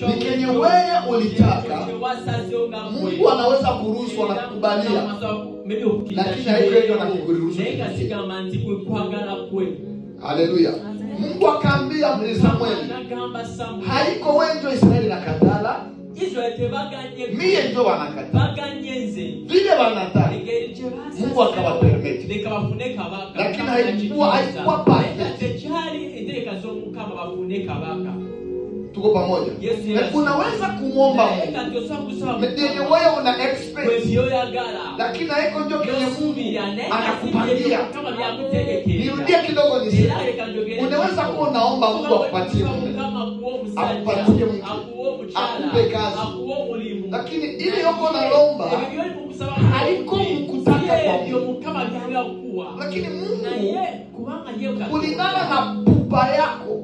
ni kenye wewe ulitaka. Mungu anaweza kuruhusu, anakubalia, lakini haiko hivyo anakuruhusu. Haleluya. Mungu akaambia Samueli, haiko wewe ndio Israeli nakatala, mie ndio wanakatala vile wanataka. Mungu akawapermit, lakini haikuwa perfect. Tuko pamoja? Unaweza kumwomba Mungu ndiye wewe una expect, lakini haiko ndio kile Mungu anakupangia. Nirudie kidogo niseme, unaweza kuwa unaomba Mungu akupatie mume, akupatie mke, akupe kazi, lakini ile yoko nalomba haiko mkutaka kwa Mungu. Lakini Mungu kulingana na pupa yako